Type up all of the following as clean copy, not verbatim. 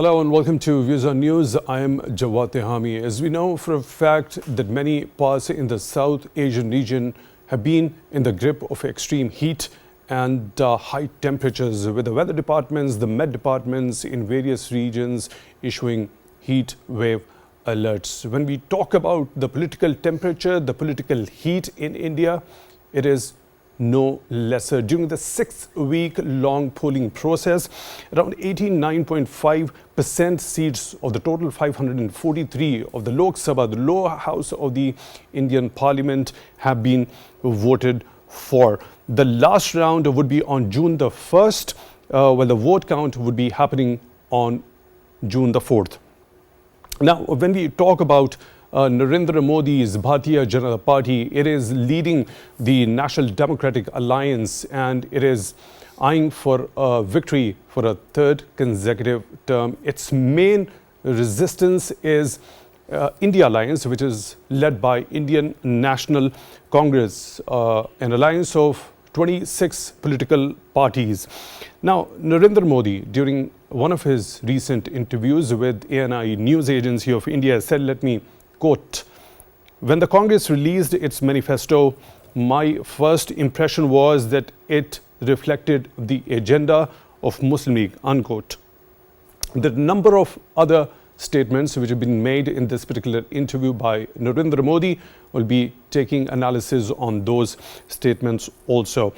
Hello and welcome to Views on News. I am Jawad Tehami. As we know for a fact that many parts in the South Asian region have been in the grip of extreme heat and high temperatures, with the weather departments, the Met departments in various regions issuing heat wave alerts. When we talk about the political temperature, the political heat in India, it is no lesser. During the 6-week-long polling process, around 89.5% seats of the total 543 of the Lok Sabha, the lower house of the Indian Parliament, have been voted for. The last round would be on June the 1st, while the vote count would be happening on June the 4th. Now, when we talk about Narendra Modi's Bharatiya Janata Party, it is leading the National Democratic Alliance and it is eyeing for a victory for a third consecutive term. Its main resistance is India Alliance, which is led by Indian National Congress, an alliance of 26 political parties. Now, Narendra Modi, during one of his recent interviews with ANI News Agency of India, said, let me quote, "When the Congress released its manifesto, my first impression was that it reflected the agenda of Muslim League," unquote. The number of other statements which have been made in this particular interview by Narendra Modi, will be taking analysis on those statements also.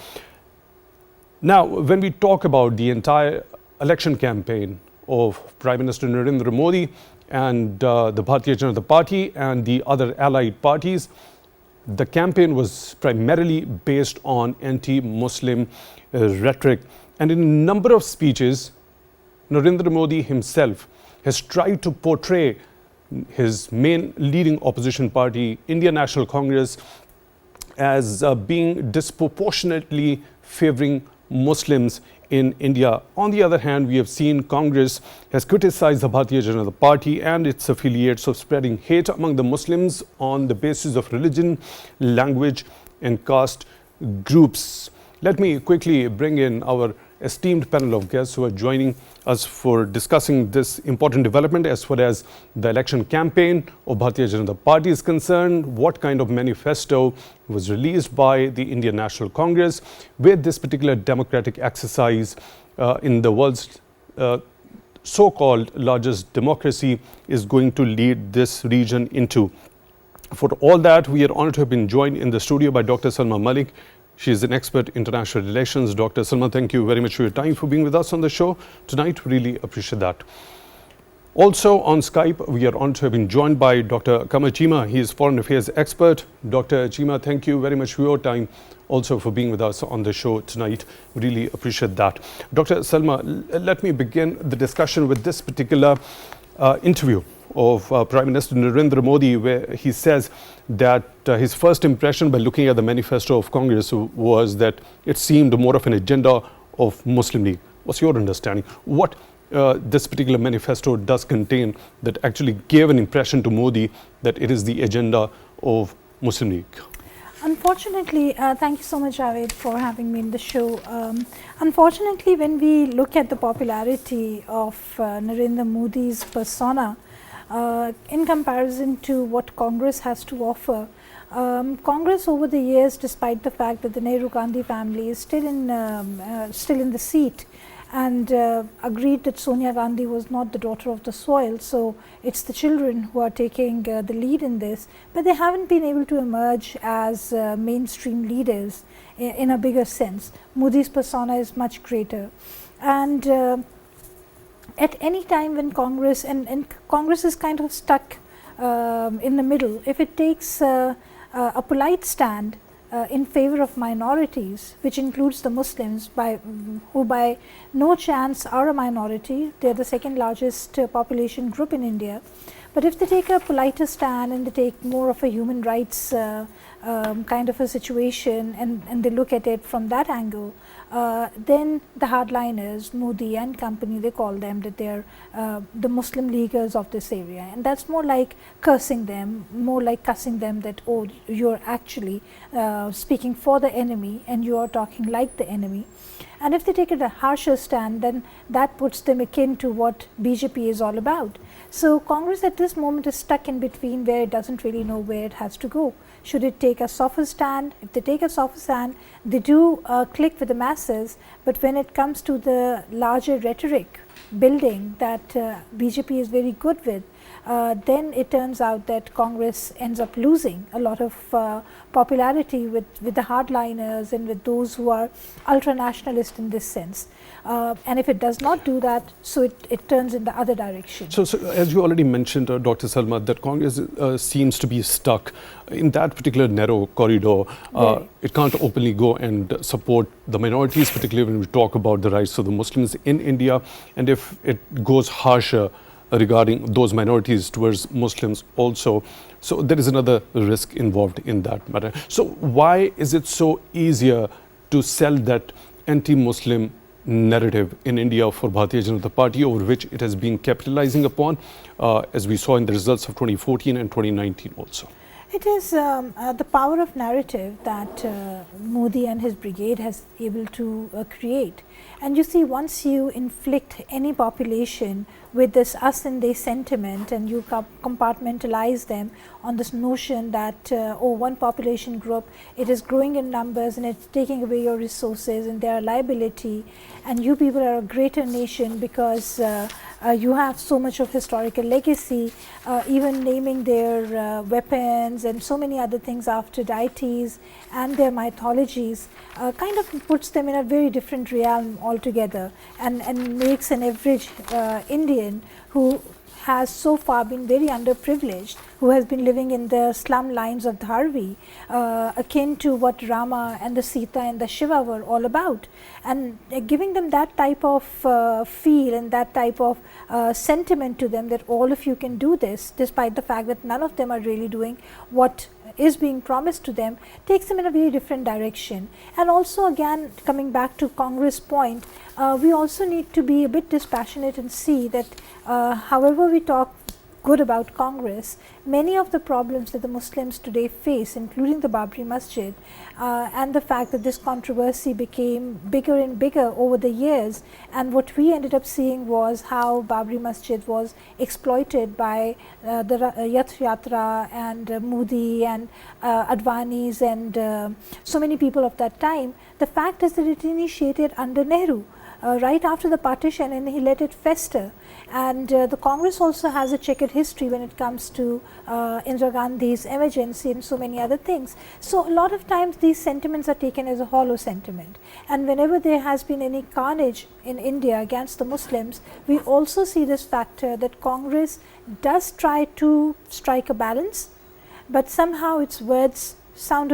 Now, when we talk about the entire election campaign of Prime Minister Narendra Modi and the Bharatiya Janata Party and the other allied parties, the campaign was primarily based on anti-Muslim rhetoric. And in a number of speeches, Narendra Modi himself has tried to portray his main leading opposition party, Indian National Congress, as being disproportionately favoring Muslims in India. On the other hand, we have seen Congress has criticized the Bharatiya Janata Party and its affiliates of spreading hate among the Muslims on the basis of religion, language and caste groups. Let me quickly bring in our esteemed panel of guests who are joining us for discussing this important development as far as the election campaign of Bharatiya Janata Party is concerned, what kind of manifesto was released by the Indian National Congress, where this particular democratic exercise in the world's so-called largest democracy is going to lead this region into. For all that, we are honored to have been joined in the studio by Dr. Salma Malik. She is an expert in international relations. Dr. Salma, thank you very much for your time, for being with us on the show tonight. Really appreciate that. Also on Skype, we are honored to have been joined by Dr. Qamar Cheema. He is foreign affairs expert. Dr. Cheema, thank you very much for your time, also for being with us on the show tonight. Really appreciate that. Dr. Salma, let me begin the discussion with this particular interview of Prime Minister Narendra Modi, where he says that his first impression by looking at the manifesto of Congress was that it seemed more of an agenda of Muslim League. What's your understanding? What this particular manifesto does contain that actually gave an impression to Modi that it is the agenda of Muslim League? Unfortunately, thank you so much, Jawad, for having me in the show. Unfortunately, when we look at the popularity of Narendra Modi's persona, in comparison to what Congress has to offer, Congress over the years, despite the fact that the Nehru-Gandhi family is still in the seat, and agreed that Sonia Gandhi was not the daughter of the soil, so it's the children who are taking the lead in this, but they haven't been able to emerge as mainstream leaders in a bigger sense. Modi's persona is much greater, and at any time when Congress, and Congress is kind of stuck in the middle, if it takes a polite stand in favor of minorities, which includes the Muslims, who by no chance are a minority, they are the second largest population group in India, but if they take a politer stand and they take more of a human rights kind of a situation, and they look at it from that angle, then the hardliners, Modi and company, they call them that they are the Muslim leaguers of this area, and that's more like cursing them, more like cussing them, that, oh, you're actually speaking for the enemy and you are talking like the enemy. And if they take a harsher stand, then that puts them akin to what BJP is all about. So Congress at this moment is stuck in between, where it doesn't really know where it has to go. Should it take a softer stand? If they take a softer stand, they do click with the masses, but when it comes to the larger rhetoric building that BJP is very good with, then it turns out that Congress ends up losing a lot of popularity with the hardliners and with those who are ultra-nationalist in this sense. And if it does not do that, so it turns in the other direction. So as you already mentioned, Dr. Salma, that Congress seems to be stuck in that particular narrow corridor. It can't openly go and support the minorities, particularly when we talk about the rights of the Muslims in India. And if it goes harsher regarding those minorities towards Muslims also, so there is another risk involved in that matter. So why is it so easier to sell that anti-Muslim narrative in India for Bharatiya Janata Party, over which it has been capitalizing upon, as we saw in the results of 2014 and 2019 also? It is the power of narrative that Modi and his brigade has able to create. And you see, once you inflict any population with this us and they sentiment, and you compartmentalize them on this notion that one population group, it is growing in numbers and it's taking away your resources and they are a liability, and you people are a greater nation because you have so much of historical legacy, even naming their weapons and so many other things after deities and their mythologies, kind of puts them in a very different realm altogether, and makes an average Indian who has so far been very underprivileged, who has been living in the slum lines of Dharvi, akin to what Rama and the Sita and the Shiva were all about. And giving them that type of feel and that type of sentiment to them, that all of you can do this, despite the fact that none of them are really doing what is being promised to them, takes them in a very different direction. And also, again, coming back to Congress' point, we also need to be a bit dispassionate and see that however we talk good about Congress, many of the problems that the Muslims today face, including the Babri Masjid, and the fact that this controversy became bigger and bigger over the years, and what we ended up seeing was how Babri Masjid was exploited by the Yath Yatra and Modi and Advanis and so many people of that time. The fact is that it initiated under Nehru, right after the partition, and he let it fester. And the Congress also has a checkered history when it comes to Indira Gandhi's emergency and so many other things. So a lot of times these sentiments are taken as a hollow sentiment, and whenever there has been any carnage in India against the Muslims, we also see this factor that Congress does try to strike a balance, but somehow its words sound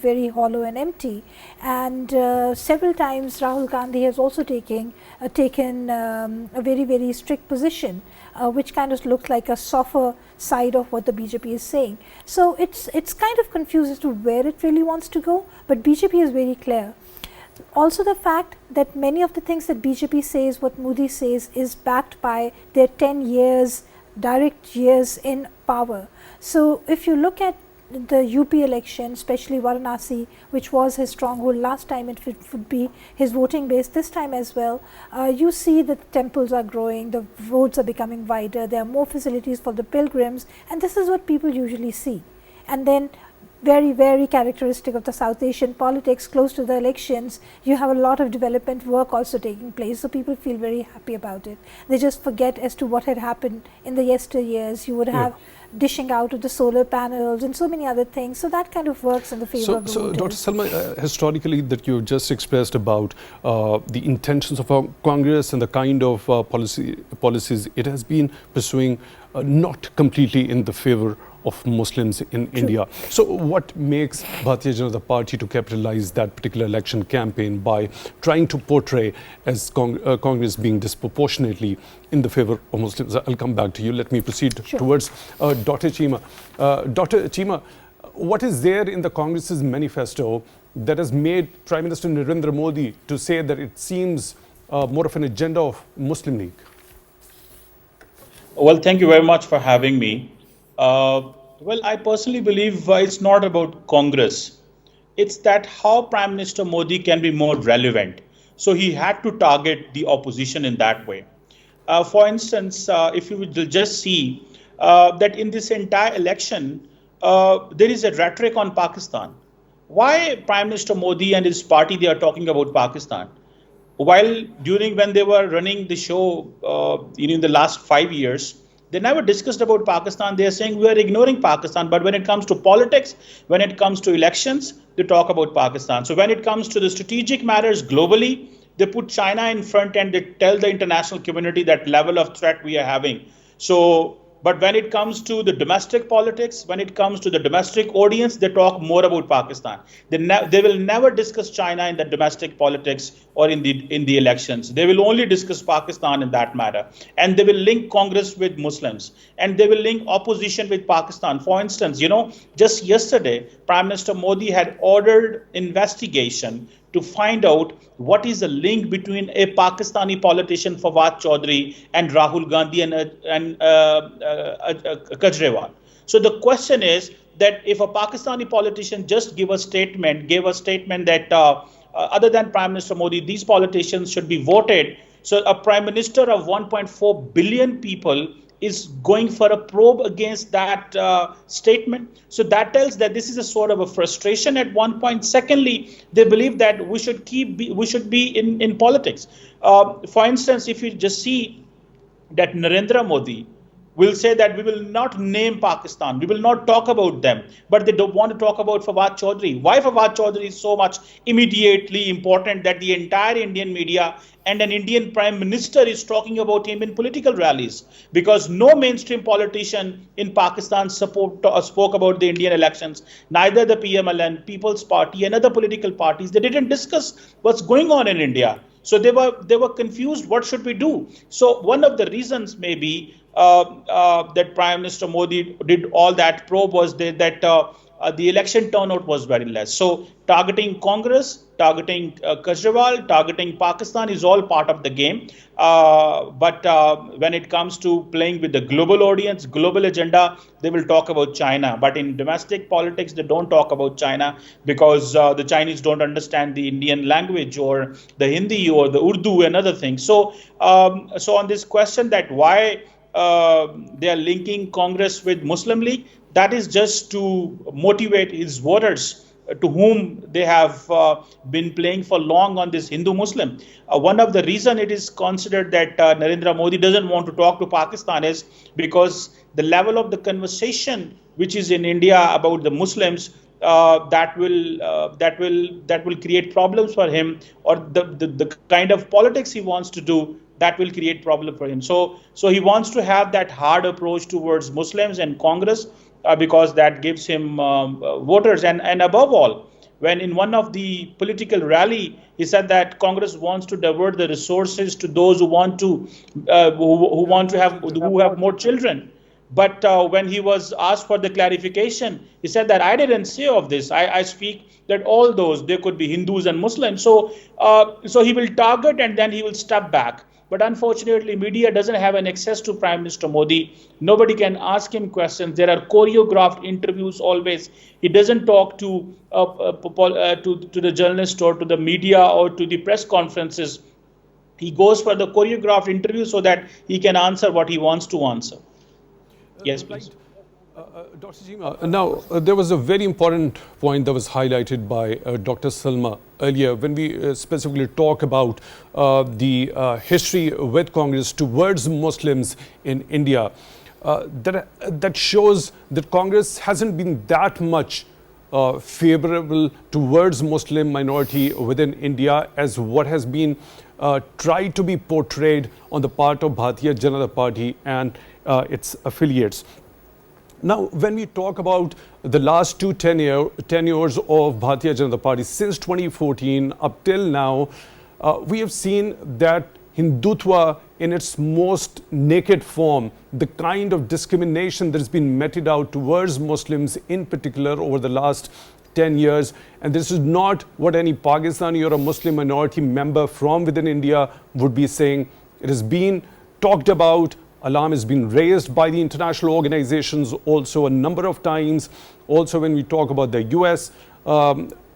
very hollow and empty. And several times Rahul Gandhi has also taken a very, very strict position, which kind of looks like a softer side of what the BJP is saying. So it's kind of confused as to where it really wants to go, but BJP is very clear. Also, the fact that many of the things that BJP says, what Modi says, is backed by their 10 years, direct years in power. So if you look at the UP election, especially Varanasi, which was his stronghold last time, it would be his voting base this time as well. You see that the temples are growing, the roads are becoming wider, there are more facilities for the pilgrims, and this is what people usually see. And then, very, very characteristic of the South Asian politics, close to the elections, you have a lot of development work also taking place, so people feel very happy about it. They just forget as to what had happened in the yesteryears. You would have dishing out of the solar panels and so many other things, so that kind of works in the favor of the voters. Dr. Salma, historically that you just expressed about the intentions of our Congress and the kind of policies it has been pursuing, not completely in the favor of Muslims in India. So what makes Bharatiya Janata Party to capitalize that particular election campaign by trying to portray as Congress being disproportionately in the favor of Muslims? I'll come back to you. Let me proceed towards Dr. Cheema. Dr. Cheema, what is there in the Congress's manifesto that has made Prime Minister Narendra Modi to say that it seems more of an agenda of Muslim League? Well, thank you very much for having me. Well, I personally believe it's not about Congress. it's that how Prime Minister Modi can be more relevant. So he had to target the opposition in that way. For instance, if you would just see that in this entire election, there is a rhetoric on Pakistan. Why Prime Minister Modi and his party, they are talking about Pakistan? While when they were running the show in the last 5 years, they never discussed about Pakistan. They are saying we are ignoring Pakistan. But when it comes to politics, when it comes to elections, they talk about Pakistan. So when it comes to the strategic matters globally, they put China in front and they tell the international community that level of threat we are having. So, but when it comes to the domestic politics, when it comes to the domestic audience, they talk more about Pakistan. They will never discuss China in the domestic politics or in the elections. They will only discuss Pakistan in that matter. And they will link Congress with Muslims. And they will link opposition with Pakistan. For instance, just yesterday, Prime Minister Modi had ordered investigation to find out what is the link between a Pakistani politician Fawad Chaudhry and Rahul Gandhi and Kejriwal. So the question is that if a Pakistani politician just gave a statement that other than Prime Minister Modi, these politicians should be voted. So a prime minister of 1.4 billion people is going for a probe against that statement. So that tells that this is a sort of a frustration at one point. Secondly, they believe that we should be in politics. For instance, if you just see that Narendra Modi will say that we will not name Pakistan, we will not talk about them, but they don't want to talk about Fawad Chaudhry. Why Fawad Chaudhry is so much immediately important that the entire Indian media and an Indian Prime Minister is talking about him in political rallies? Because no mainstream politician in Pakistan spoke about the Indian elections, neither the PMLN, People's Party and other political parties. They didn't discuss what's going on in India. So they were confused. What should we do? So one of the reasons maybe that Prime Minister Modi did all that probe was that the election turnout was very less. So targeting Congress, targeting Kejriwal, targeting Pakistan is all part of the game. But when it comes to playing with the global audience, global agenda, they will talk about China. But in domestic politics, they don't talk about China because the Chinese don't understand the Indian language or the Hindi or the Urdu and other things. So on this question that why they are linking Congress with Muslim League, that is just to motivate his voters to whom they have been playing for long on this Hindu-Muslim. One of the reason it is considered that Narendra Modi doesn't want to talk to Pakistan is because the level of the conversation which is in India about the Muslims that will create problems for him, or the kind of politics he wants to do, that will create problem for him. So he wants to have that hard approach towards Muslims and Congress because that gives him voters. And above all, when in one of the political rally, he said that Congress wants to divert the resources to those who have more children. But when he was asked for the clarification, he said that I didn't say of this. I speak that all those, they could be Hindus and Muslims. So he will target and then he will step back. But unfortunately, media doesn't have an access to Prime Minister Modi. Nobody can ask him questions. There are choreographed interviews always. He doesn't talk to the journalist or to the media or to the press conferences. He goes for the choreographed interview so that he can answer what he wants to answer. Yes, please. Dr. Cheema, now there was a very important point that was highlighted by Dr. Salma earlier when we specifically talk about the history with Congress towards Muslims in India. That shows that Congress hasn't been that much favorable towards Muslim minority within India as what has been tried to be portrayed on the part of Bharatiya Janata Party and its affiliates. Now, when we talk about the last two tenures of Bharatiya Janata Party since 2014 up till now, we have seen that Hindutva in its most naked form, the kind of discrimination that has been meted out towards Muslims in particular over the last 10 years, and this is not what any Pakistani or a Muslim minority member from within India would be saying. It has been talked about. Alarm has been raised by the international organizations also a number of times. Also, when we talk about the US,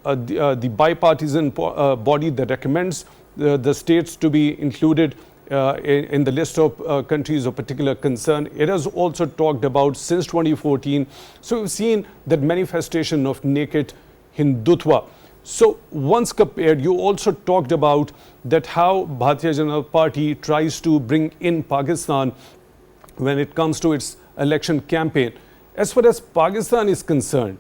the bipartisan body that recommends the states to be included in the list of countries of particular concern. It has also talked about since 2014. So we've seen that manifestation of naked Hindutva. So once compared, you also talked about that how Bharatiya Janata Party tries to bring in Pakistan when it comes to its election campaign. As far as Pakistan is concerned,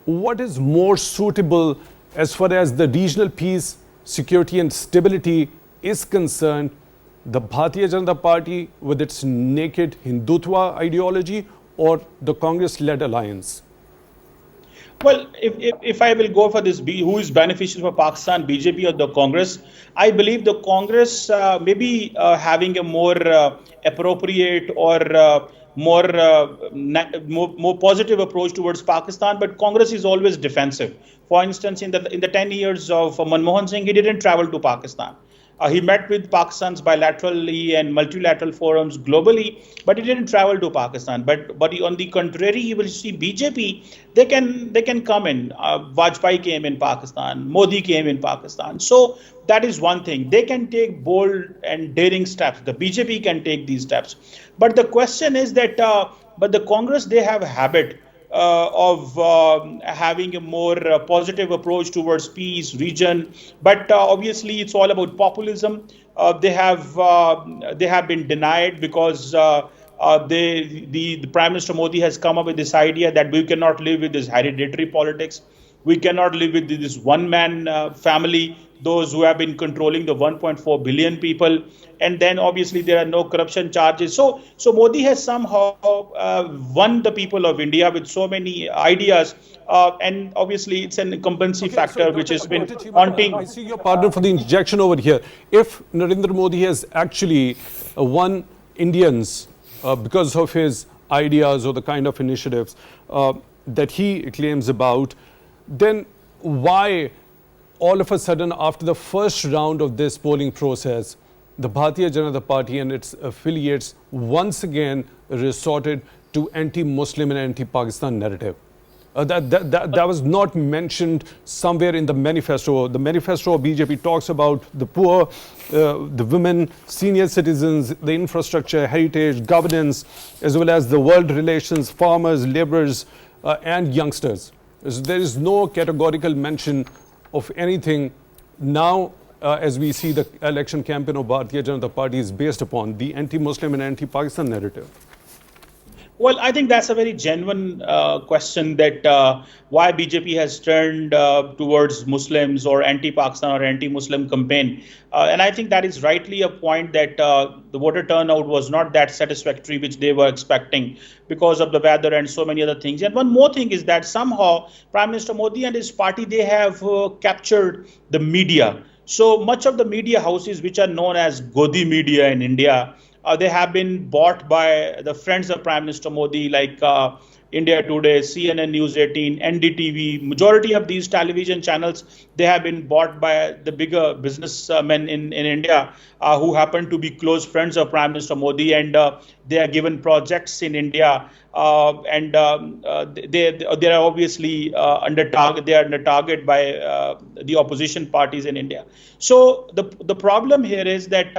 what is more suitable as far as the regional peace, security and stability is concerned, the Bharatiya Janata Party with its naked Hindutva ideology or the Congress-led alliance? Well, if I will go for this, who is beneficial for Pakistan, BJP or the Congress? I believe the Congress may be having a more appropriate or more positive approach towards Pakistan, but Congress is always defensive. For instance, in the 10 years of Manmohan Singh, he didn't travel to Pakistan. He met with Pakistan's bilaterally and multilateral forums globally, but he didn't travel to Pakistan. But on the contrary, you will see BJP, they can come in. Vajpayee came in Pakistan, Modi came in Pakistan. So that is one thing. They can take bold and daring steps. The BJP can take these steps. But the question is that, but the Congress, they have a habit of having a more positive approach towards peace, region, but obviously it's all about populism. They have been denied because the Prime Minister Modi has come up with this idea that we cannot live with this hereditary politics. We cannot live with this one-man family, those who have been controlling the 1.4 billion people. And then obviously there are no corruption charges. So Modi has somehow won the people of India with so many ideas. And obviously it's an incumbency factor which has been haunting. I see your pardon for the injection over here. If Narendra Modi has actually won Indians because of his ideas or the kind of initiatives that he claims about, then why all of a sudden after the first round of this polling process, the Bharatiya Janata Party and its affiliates once again resorted to anti-Muslim and anti-Pakistan narrative? That was not mentioned somewhere in the manifesto. The manifesto of BJP talks about the poor, the women, senior citizens, the infrastructure, heritage, governance, as well as the world relations, farmers, laborers, and youngsters. There is no categorical mention of anything now as we see the election campaign of Bharatiya Janata Party is based upon the anti-Muslim and anti-Pakistan narrative. Well, I think that's a very genuine question that why BJP has turned towards Muslims or anti-Pakistan or anti-Muslim campaign. And I think that is rightly a point that the voter turnout was not that satisfactory, which they were expecting because of the weather and so many other things. And one more thing is that somehow Prime Minister Modi and his party, they have captured the media. So much of the media houses, which are known as Godi media in India, they have been bought by the friends of Prime Minister Modi, like India Today, CNN News 18, NDTV. Majority of these television channels, they have been bought by the bigger businessmen in India who happen to be close friends of Prime Minister Modi, and they are given projects in India, and they are obviously under target. They are under target by the opposition parties in India. So the problem here is that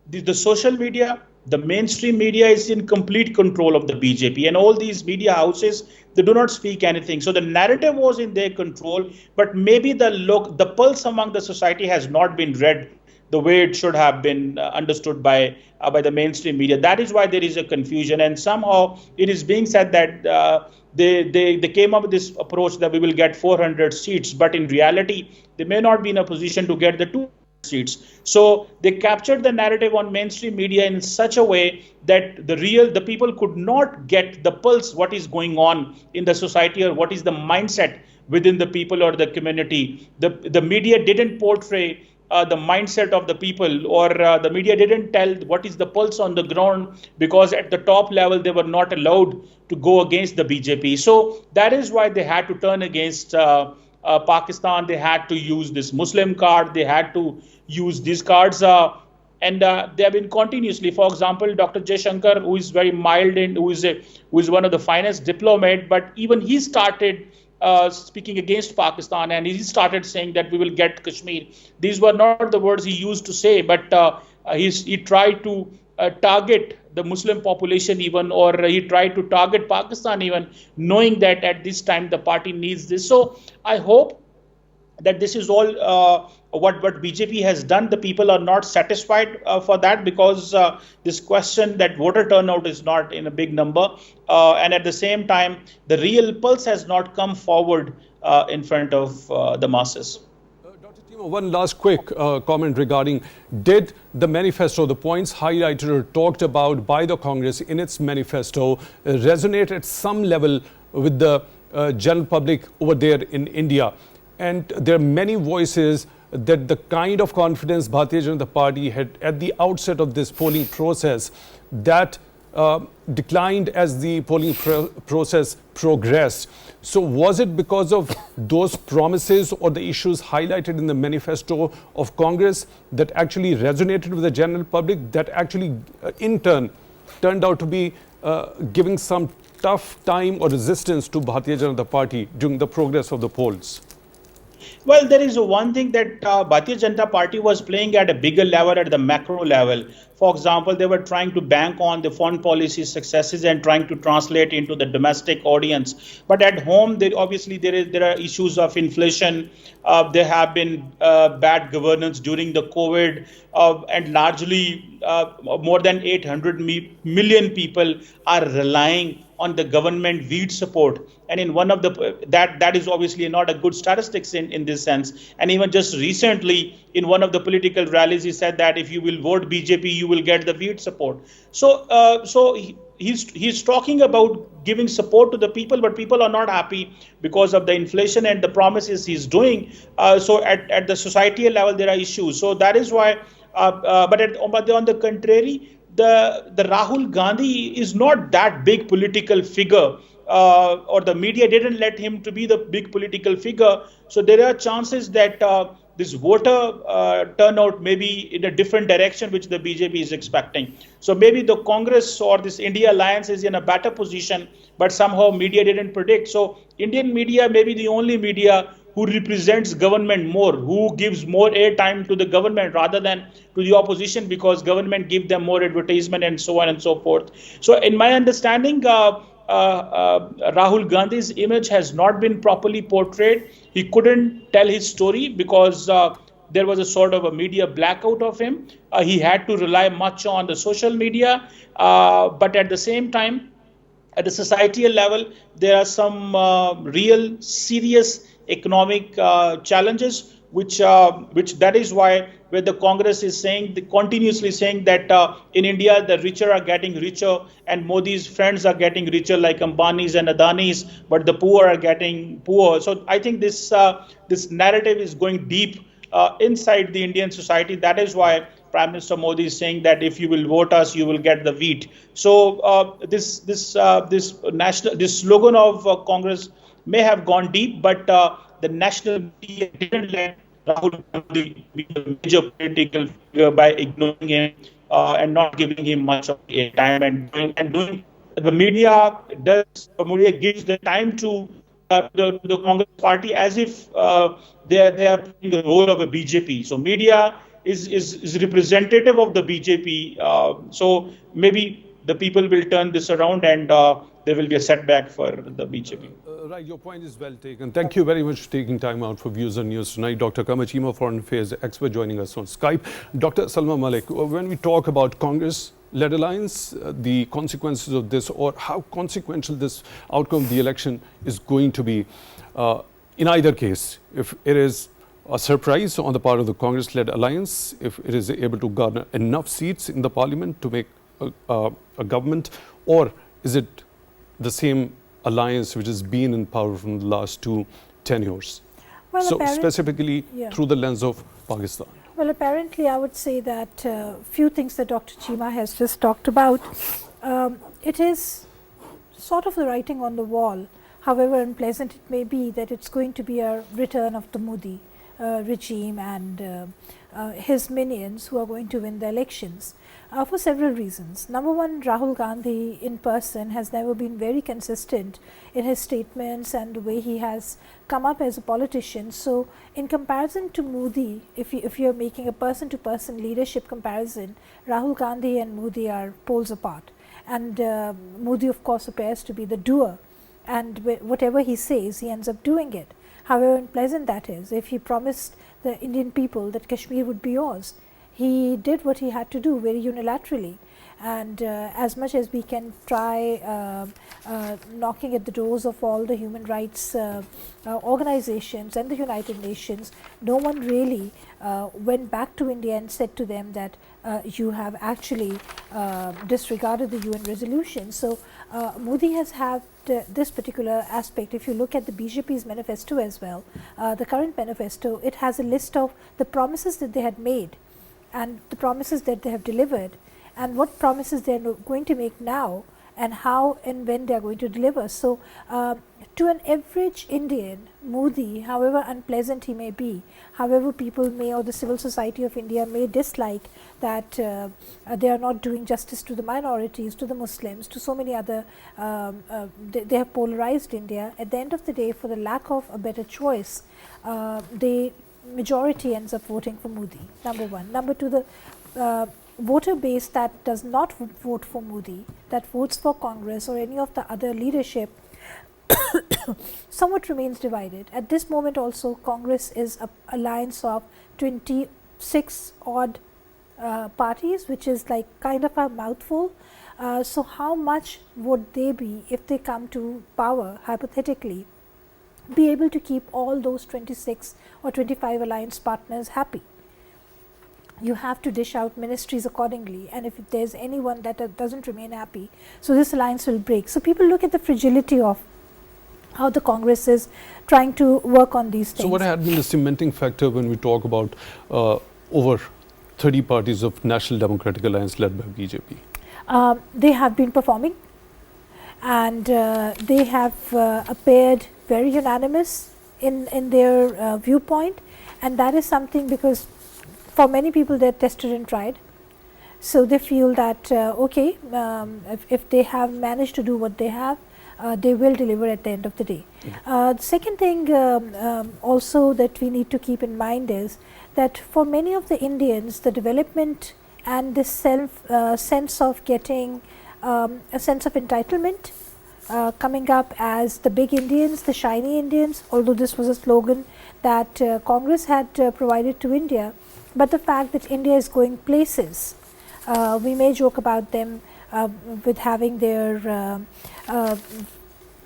the social media, the mainstream media is in complete control of the BJP, and all these media houses, they do not speak anything. So the narrative was in their control, but maybe the pulse among the society has not been read the way it should have been understood by the mainstream media. That is why there is a confusion, and somehow it is being said that they came up with this approach that we will get 400 seats, but in reality, they may not be in a position to get the 2 seats. So they captured the narrative on mainstream media in such a way that the people could not get the pulse, what is going on in the society or what is the mindset within the people or the community. The media didn't portray the mindset of the people, or the media didn't tell what is the pulse on the ground, because at the top level they were not allowed to go against the BJP. So that is why they had to turn against Pakistan. They had to use this Muslim card. They had to use these cards, and they have been continuously. For example, Dr. Jaishankar, who is very mild and who is one of the finest diplomat, but even he started speaking against Pakistan, and he started saying that we will get Kashmir. These were not the words he used to say, but he tried to target the Muslim population even, or he tried to target Pakistan even, knowing that at this time the party needs this. So I hope that this is all what BJP has done. The people are not satisfied for that, because this question that voter turnout is not in a big number, and at the same time the real pulse has not come forward in front of the masses. Dr. Cheema, one last quick comment regarding, did the manifesto, the points highlighted or talked about by the Congress in its manifesto, resonate at some level with the general public over there in India? And there are many voices that the kind of confidence Bharatiya Janata Party had at the outset of this polling process, that declined as the polling process progressed. So was it because of those promises or the issues highlighted in the manifesto of Congress that actually resonated with the general public, that actually in turn turned out to be giving some tough time or resistance to Bharatiya Janata Party during the progress of the polls? Well, there is one thing that Bharatiya Janata Party was playing at a bigger level, at the macro level. For example, they were trying to bank on the foreign policy successes and trying to translate into the domestic audience. But at home, obviously there are issues of inflation. There have been bad governance during the COVID, and largely more than 800 million people are relying on the government wheat support, and in one of the that is obviously not a good statistics in this sense. And even just recently in one of the political rallies, he said that if you will vote BJP, you will get the wheat support. So he's talking about giving support to the people, but people are not happy because of the inflation and the promises he's doing. So at the societal level there are issues. So that is why. But on the contrary, the Rahul Gandhi is not that big political figure, or the media didn't let him to be the big political figure. So there are chances that this voter turnout may be in a different direction, which the BJP is expecting. So maybe the Congress or this India Alliance is in a better position, but somehow media didn't predict. So Indian media may be the only media who represents government more, who gives more airtime to the government rather than to the opposition, because government give them more advertisement and so on and so forth. So in my understanding, Rahul Gandhi's image has not been properly portrayed. He couldn't tell his story because there was a sort of a media blackout of him. He had to rely much on the social media, but at the same time, at the societal level, there are some real serious economic challenges, which that is why where the Congress is saying, continuously saying that in India the richer are getting richer and Modi's friends are getting richer like Ambani's and Adani's, but the poor are getting poor. So I think this narrative is going deep inside the Indian society. That is why Prime Minister Modi is saying that if you will vote us, you will get the wheat. So this slogan of Congress may have gone deep, but the national media didn't let Rahul Gandhi be a major political figure by ignoring him and not giving him much of time, and doing the media gives the time to the Congress party as if they are playing the role of a BJP. So media is representative of the BJP. So maybe the people will turn this around and there will be a setback for the BJP. Right, your point is well taken. Thank you very much for taking time out for Views on News tonight. Dr. Qamar Cheema, Foreign Affairs Expert, joining us on Skype. Dr. Salma Malik, when we talk about Congress-led alliance, the consequences of this, or how consequential this outcome of the election is going to be, in either case, if it is a surprise on the part of the Congress-led alliance, if it is able to garner enough seats in the parliament to make a government, or is it the same alliance which has been in power from the last 2 tenures? Well, so specifically through the lens of Pakistan. Well, apparently I would say that few things that Dr. Cheema has just talked about, it is sort of the writing on the wall, however unpleasant it may be, that it's going to be a return of the Modi. regime and his minions who are going to win the elections for several reasons. Number one, Rahul Gandhi in person has never been very consistent in his statements and the way he has come up as a politician. So, in comparison to Modi, if you are making a person to person leadership comparison, Rahul Gandhi and Modi are poles apart, and Modi of course appears to be the doer, and whatever he says he ends up doing it. However unpleasant that is. If he promised the Indian people that Kashmir would be yours, he did what he had to do very unilaterally, and as much as we can try knocking at the doors of all the human rights organizations and the United Nations, no one really went back to India and said to them that you have actually disregarded the UN resolution. So Modi has had this particular aspect. If you look at the BJP's manifesto as well, the current manifesto, it has a list of the promises that they had made and the promises that they have delivered, and what promises they are going to make now, and how and when they are going to deliver. So, to an average Indian, Modi, however unpleasant he may be, however people may, or the civil society of India may dislike that they are not doing justice to the minorities, to the Muslims, to so many other, they have polarized India. At the end of the day, for the lack of a better choice, the majority ends up voting for Modi, number one. Number two, the voter base that does not vote for Modi, that votes for Congress or any of the other leadership, somewhat remains divided. At this moment also, Congress is an alliance of 26 odd parties, which is like kind of a mouthful. So how much would they be, if they come to power, hypothetically, be able to keep all those 26 or 25 alliance partners happy? You have to dish out ministries accordingly, and if there is anyone that doesn't remain happy, so this alliance will break. So people look at the fragility of how the Congress is trying to work on these things. So what had been the cementing factor when we talk about over 30 parties of National Democratic Alliance led by BJP? They have been performing, and they have appeared very unanimous in their viewpoint, and that is something because for many people they are tested and tried. So they feel that okay, if they have managed to do what they have, they will deliver at the end of the day. The second thing also that we need to keep in mind is that for many of the Indians, the development and this sense of getting a sense of entitlement coming up as the big Indians, the shiny Indians, although this was a slogan that Congress had provided to India, but the fact that India is going places, we may joke about them with having their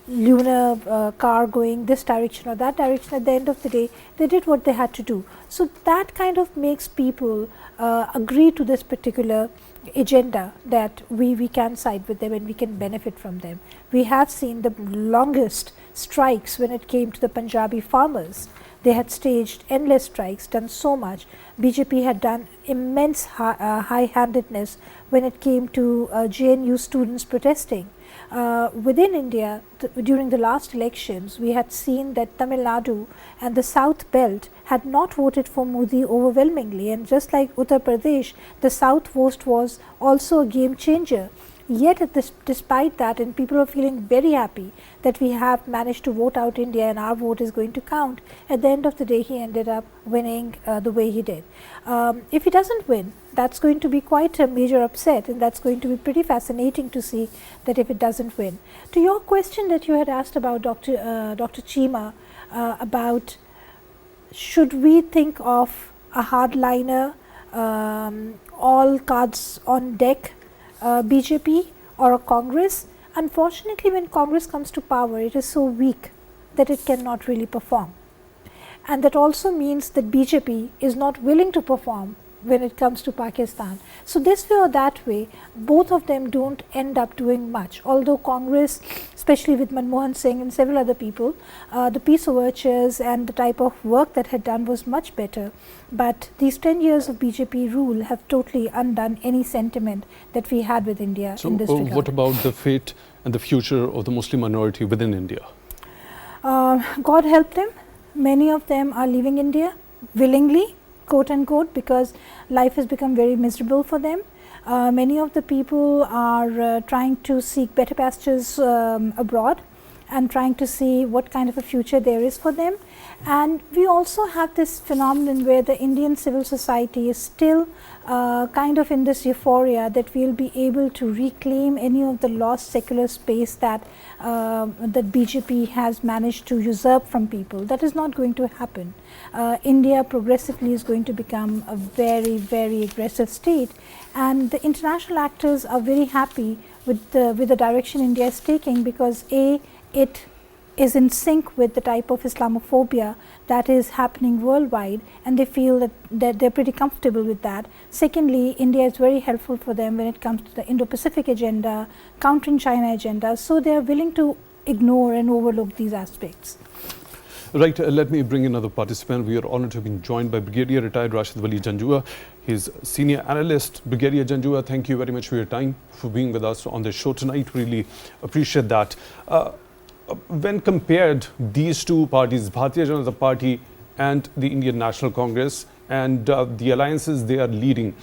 lunar car going this direction or that direction. At the end of the day, they did what they had to do. So that kind of makes people agree to this particular agenda, that we can side with them and we can benefit from them. We have seen the longest strikes when it came to the Punjabi farmers. They had staged endless strikes, done so much. BJP had done immense high-handedness when it came to JNU students protesting. Within India, during the last elections, we had seen that Tamil Nadu and the South Belt had not voted for Modi overwhelmingly, and just like Uttar Pradesh, the South vote was also a game changer. Yet despite that, and people are feeling very happy that we have managed to vote out India and our vote is going to count, at the end of the day he ended up winning the way he did. If he doesn't win, that's going to be quite a major upset, and that's going to be pretty fascinating to see that if it doesn't win. To your question that you had asked about Dr. Cheema, about should we think of a hardliner, all cards on deck BJP or a Congress? Unfortunately, when Congress comes to power, it is so weak that it cannot really perform, and that also means that BJP is not willing to perform when it comes to Pakistan. So this way or that way, both of them don't end up doing much, although Congress, especially with Manmohan Singh and several other people, the peace overtures and the type of work that had done was much better. But these 10 years of BJP rule have totally undone any sentiment that we had with India in this regard. What about the fate and the future of the Muslim minority within India? God help them. Many of them are leaving India. willingly, quote unquote, because life has become very miserable for them. Many of the people are trying to seek better pastures abroad and trying to see what kind of a future there is for them. And we also have this phenomenon where the Indian civil society is still kind of in this euphoria that we will be able to reclaim any of the lost secular space that that BJP has managed to usurp from people. That is not going to happen. India progressively is going to become a very, very aggressive state, and the international actors are very happy with the direction India is taking, because it is in sync with the type of Islamophobia that is happening worldwide, and they feel that they're pretty comfortable with that. Secondly, India is very helpful for them when it comes to the Indo-Pacific agenda, countering China agenda, so they are willing to ignore and overlook these aspects. Right, let me bring in another participant. We are honored to have been joined by Brigadier Retired Rashid Wali Janjua. He's Senior Analyst. Brigadier Janjua, thank you very much for your time, for being with us on the show tonight. Really appreciate that. When compared these two parties, Bharatiya Janata Party and the Indian National Congress, and the alliances they are leading,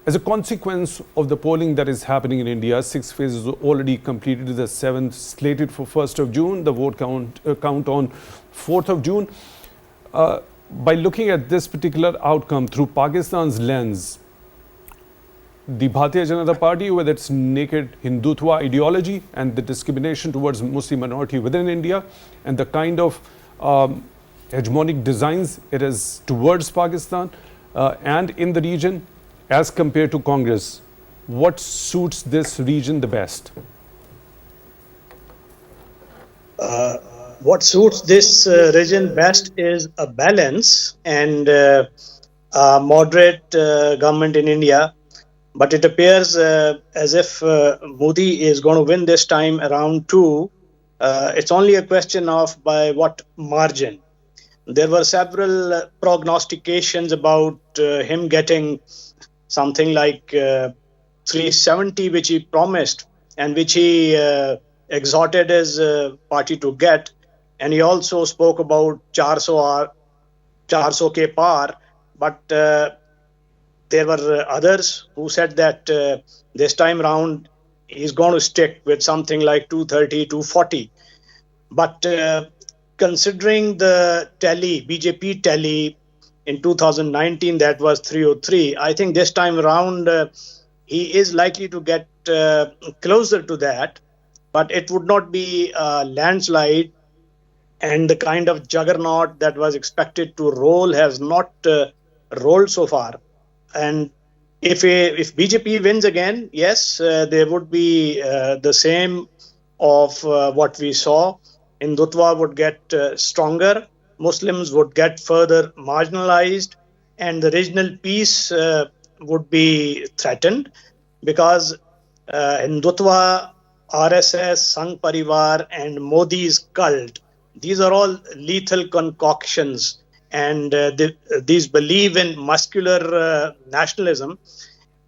as a consequence of the polling that is happening in India, 6 phases already completed, the 7th slated for 1st of June, the vote count on 4th of June. By looking at this particular outcome through Pakistan's lens, the Bharatiya Janata Party, with its naked Hindutva ideology and the discrimination towards Muslim minority within India, and the kind of hegemonic designs it has towards Pakistan and in the region, as compared to Congress, what suits this region the best? What suits this region best is a balance and a moderate government in India. But it appears as if Modi is going to win this time around too. It's only a question of by what margin. There were several prognostications about him getting something like 370, which he promised and which he exhorted his party to get. And he also spoke about 400 ke par. But there were others who said that this time round he's going to stick with something like 230, 240. But considering the BJP tally in 2019, that was 303, I think this time around he is likely to get closer to that, but it would not be a landslide, and the kind of juggernaut that was expected to roll has not rolled so far. And if BJP wins again, yes, there would be the same of what we saw. Hindutva would get stronger, Muslims would get further marginalized, and the regional peace would be threatened, because Hindutva, RSS, Sangh Parivar, and Modi's cult, these are all lethal concoctions. And these believe in muscular nationalism,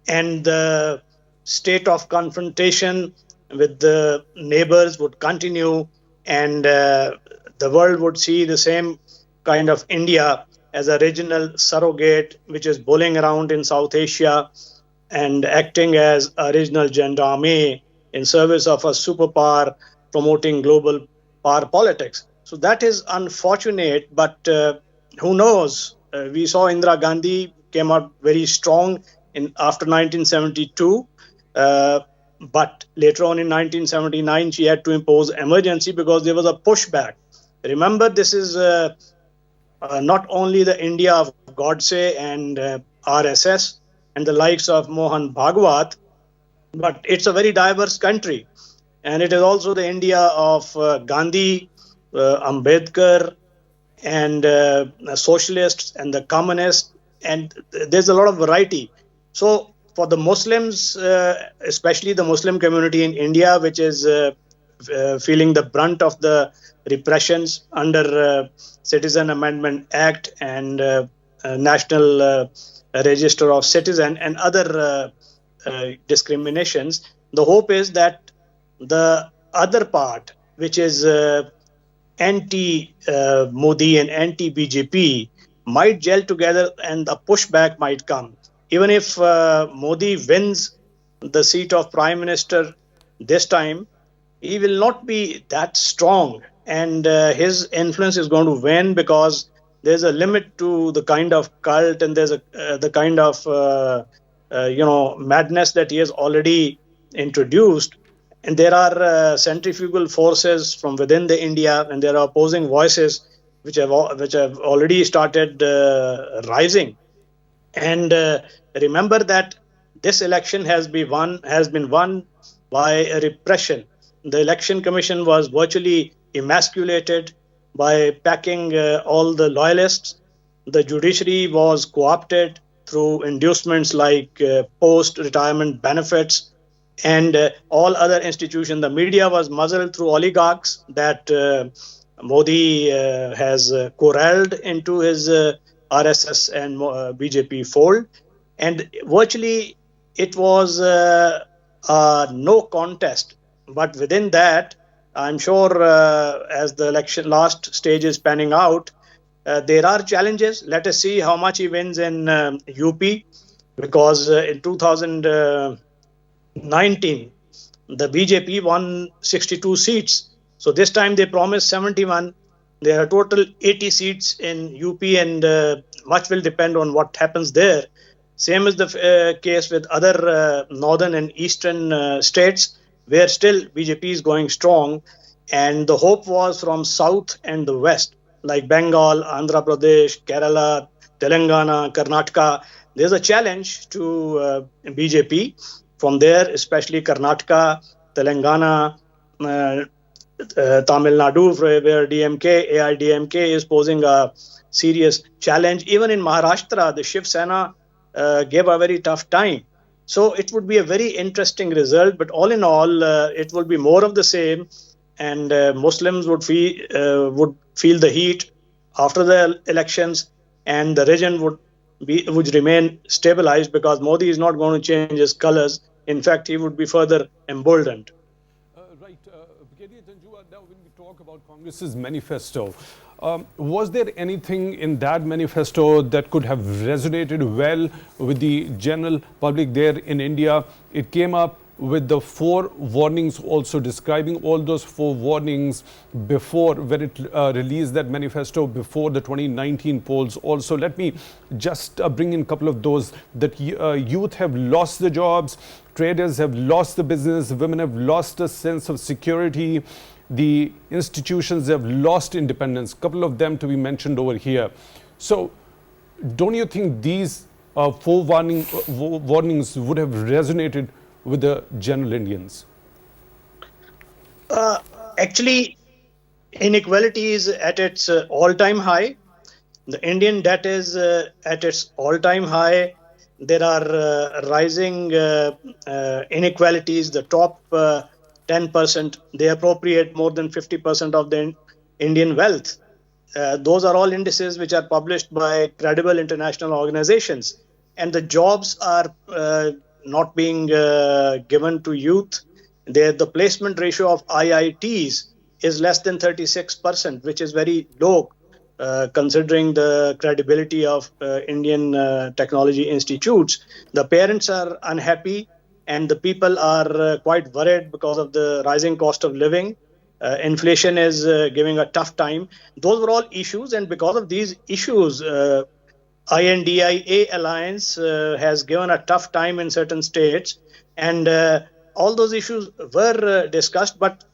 and the state of confrontation with the neighbors would continue, and the world would see the same kind of India as a regional surrogate, which is bullying around in South Asia and acting as a regional gendarme in service of a superpower promoting global power politics. So that is unfortunate, but who knows? We saw Indira Gandhi came out very strong after 1972, but later on in 1979 she had to impose emergency because there was a pushback. Remember, this is not only the India of Godse and RSS and the likes of Mohan Bhagwat, but it's a very diverse country, and it is also the India of Gandhi, Ambedkar, and socialists and the communists, and there's a lot of variety. So for the Muslims, especially the Muslim community in India, which is feeling the brunt of the repressions under Citizen Amendment Act and National Register of Citizen and other discriminations, the hope is that the other part, which is anti-Modi and anti-BJP, might gel together and a pushback might come. Even if Modi wins the seat of Prime Minister this time, he will not be that strong, and his influence is going to wane because there's a limit to the kind of cult and there's the kind of madness that he has already introduced. And there are centrifugal forces from within the India, and there are opposing voices which have already started rising. And remember that this election has been won by a repression. The election commission was virtually emasculated by packing all the loyalists. The judiciary was co-opted through inducements like post-retirement benefits and all other institutions. The media was muzzled through oligarchs that Modi has corralled into his RSS and BJP fold. And virtually it was no contest. But within that, I'm sure as the election last stage is panning out, there are challenges. Let us see how much he wins in UP, because in 2019, the BJP won 62 seats. So this time they promised 71. There are total 80 seats in UP, and much will depend on what happens there. Same is the case with other northern and eastern states, where still BJP is going strong. And the hope was from south and the west, like Bengal, Andhra Pradesh, Kerala, Telangana, Karnataka. There's a challenge to BJP from there, especially Karnataka, Telangana, Tamil Nadu, where AIDMK is posing a serious challenge. Even in Maharashtra, the Shiv Sena gave a very tough time. So it would be a very interesting result. But all in all, it will be more of the same, and Muslims would feel the heat after the elections, and the region would remain stabilized because Modi is not going to change his colors. In fact, he would be further emboldened. Right. Brigadier Janjua, now when we talk about Congress's manifesto, was there anything in that manifesto that could have resonated well with the general public there in India? It came up with the 4 warnings, also describing all those 4 warnings before, when it released that manifesto before the 2019 polls. Also, let me just bring in a couple of those, that youth have lost the jobs, traders have lost the business, women have lost a sense of security, the institutions have lost independence, a couple of them to be mentioned over here. So don't you think these 4 warnings would have resonated with the general Indians? Actually, inequality is at its all-time high. The Indian debt is at its all-time high. There are rising inequalities. The top 10%, they appropriate more than 50% of the Indian wealth. Those are all indices which are published by credible international organizations. And the jobs are not being given to youth. The placement ratio of IITs is less than 36%, which is very low considering the credibility of Indian technology institutes. The parents are unhappy, and the people are quite worried because of the rising cost of living. Inflation is giving a tough time. Those were all issues, and because of these issues, INDIA alliance has given a tough time in certain states, and all those issues were discussed. But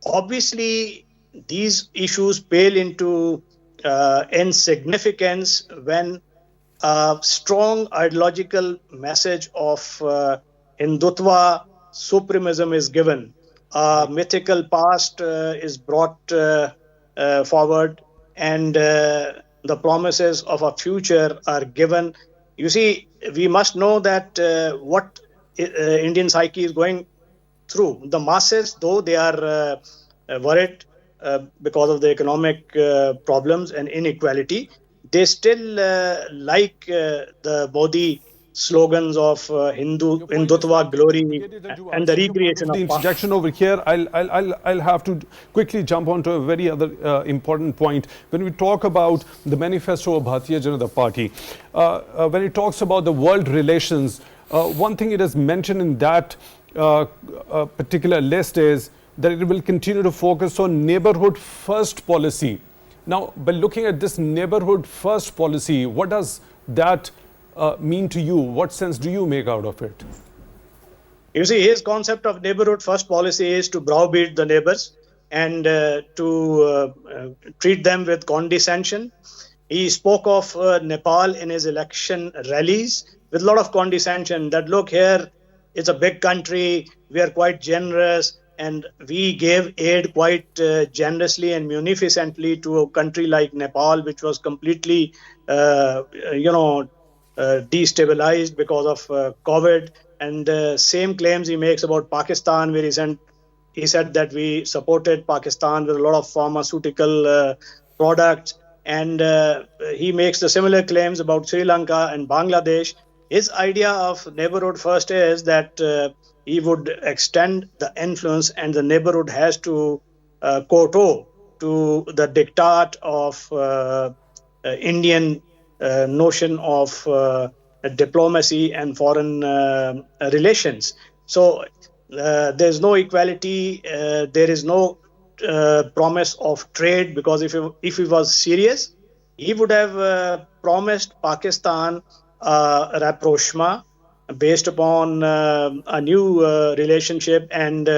obviously, these issues pale into insignificance when a strong ideological message of Hindutva supremacism is given. A mythical past is brought forward, and the promises of a future are given. You see, we must know that what Indian psyche is going through. The masses, though they are worried because of the economic problems and inequality, they still like the Modi slogans of Hindutva glory and the recreation the of interjection over here. I'll have to quickly jump onto a very other important point. When we talk about the manifesto of Bharatiya Janata Party, when it talks about the world relations, one thing it is mentioned in that particular list is that it will continue to focus on neighborhood first policy. Now, by looking at this neighborhood first policy, what does that mean to you? What sense do you make out of it? You see, his concept of neighborhood first policy is to browbeat the neighbors and to treat them with condescension. He spoke of Nepal in his election rallies with a lot of condescension, that look, here it's a big country, we are quite generous, and we gave aid quite generously and munificently to a country like Nepal, which was completely, destabilized because of COVID. And same claims he makes about Pakistan, where he said that we supported Pakistan with a lot of pharmaceutical products. And he makes the similar claims about Sri Lanka and Bangladesh. His idea of neighborhood first is that he would extend the influence, and the neighborhood has to kowtow to the diktat of Indian notion of diplomacy and foreign relations. So there's no equality, there is no promise of trade, because if he was serious, he would have promised Pakistan rapprochement based upon a new relationship and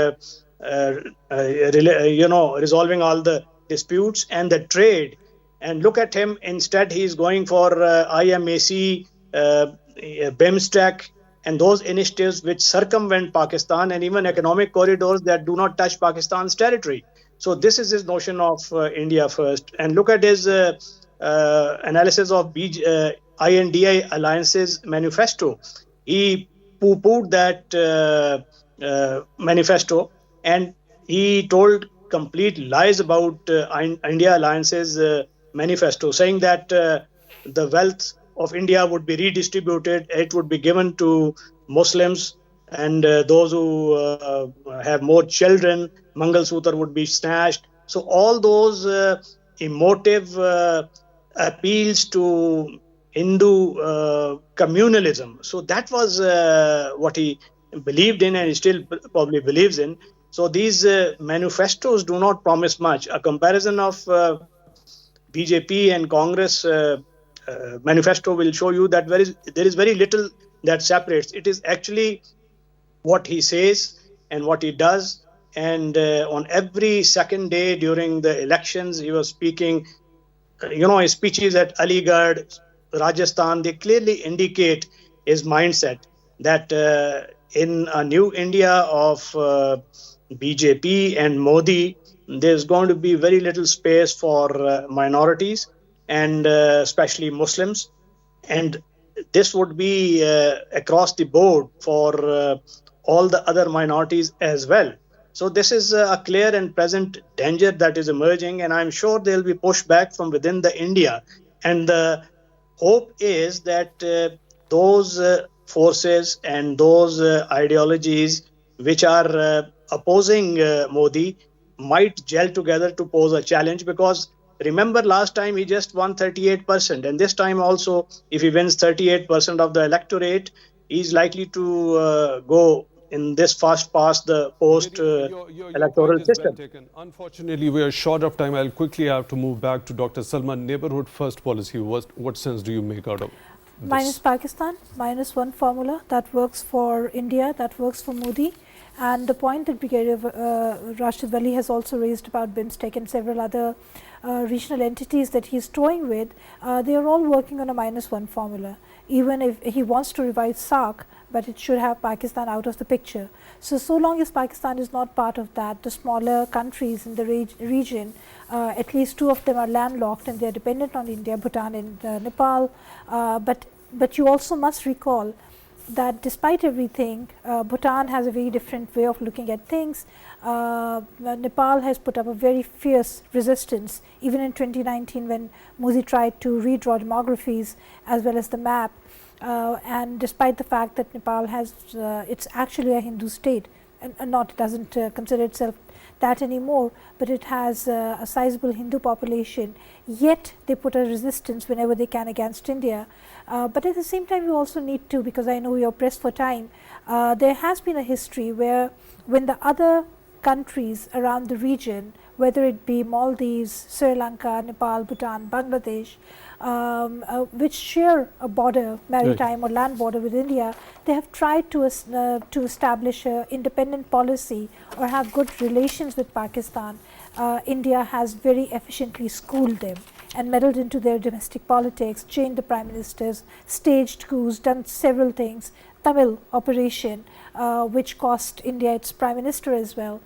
resolving all the disputes and the trade. And look at him, instead he's going for IMAC, BIMSTEC, and those initiatives which circumvent Pakistan, and even economic corridors that do not touch Pakistan's territory. So this is his notion of India first. And look at his analysis of INDI Alliance's manifesto. He poo-pooed that manifesto, and he told complete lies about India Alliance's manifesto, saying that the wealth of India would be redistributed, it would be given to Muslims, and those who have more children, Mangal Sutra would be snatched. So all those emotive appeals to Hindu communalism. So that was what he believed in, and he still probably believes in. So these manifestos do not promise much. A comparison of BJP and Congress manifesto will show you that there is very little that separates. It is actually what he says and what he does. And on every second day during the elections, he was speaking, his speeches at Aligarh, Rajasthan, they clearly indicate his mindset that in a new India of BJP and Modi, there's going to be very little space for minorities, and especially Muslims. And this would be across the board for all the other minorities as well. So this is a clear and present danger that is emerging, and I'm sure there will be pushback from within the India. And the hope is that those forces and those ideologies which are opposing Modi might gel together to pose a challenge, because remember last time he just won 38%, and this time also if he wins 38% of the electorate, he's likely to go in this fast past the post-electoral system. Unfortunately, we are short of time. I'll quickly have to move back to Dr. Salma. Neighborhood first policy, what sense do you make out of this? Minus Pakistan, -1 formula that works for India, that works for Modi. And the point that Brigadier Rashid Wali has also raised about BIMSTEC and several other regional entities that he's toying with, they are all working on a -1 formula. Even if he wants to revive SAARC, but it should have Pakistan out of the picture. So long as Pakistan is not part of that, the smaller countries in the region, at least 2 of them are landlocked and they are dependent on India, Bhutan and Nepal. But you also must recall that despite everything, Bhutan has a very different way of looking at things. Nepal has put up a very fierce resistance, even in 2019 when Modi tried to redraw demographies as well as the map. and despite the fact that Nepal has, it's actually a Hindu state, and not doesn't consider itself that anymore, but it has a sizable Hindu population, yet they put a resistance whenever they can against India. But at the same time, you also need to, because I know you're pressed for time, there has been a history where when the other countries around the region, whether it be Maldives, Sri Lanka, Nepal, Bhutan, Bangladesh, which share a border, maritime or land border with India, they have tried to establish an independent policy or have good relations with Pakistan. India has very efficiently schooled them and meddled into their domestic politics, changed the prime ministers, staged coups, done several things. Tamil operation, which cost India its prime minister as well.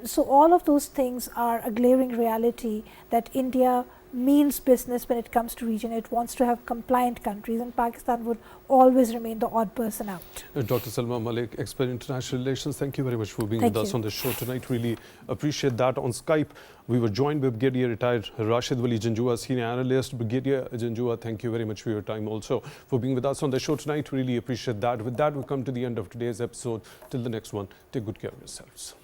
So all of those things are a glaring reality that India means business when it comes to region. It wants to have compliant countries, and Pakistan would always remain the odd person out. Dr. Salma Malik, expert in international relations, thank you very much for being with us on the show tonight. Really appreciate that. On Skype, we were joined by Brigadier retired Rashid Wali Janjua, senior analyst. Brigadier Janjua, thank you very much for your time also for being with us on the show tonight. Really appreciate that. With that, we come to the end of today's episode. Till the next one, take good care of yourselves.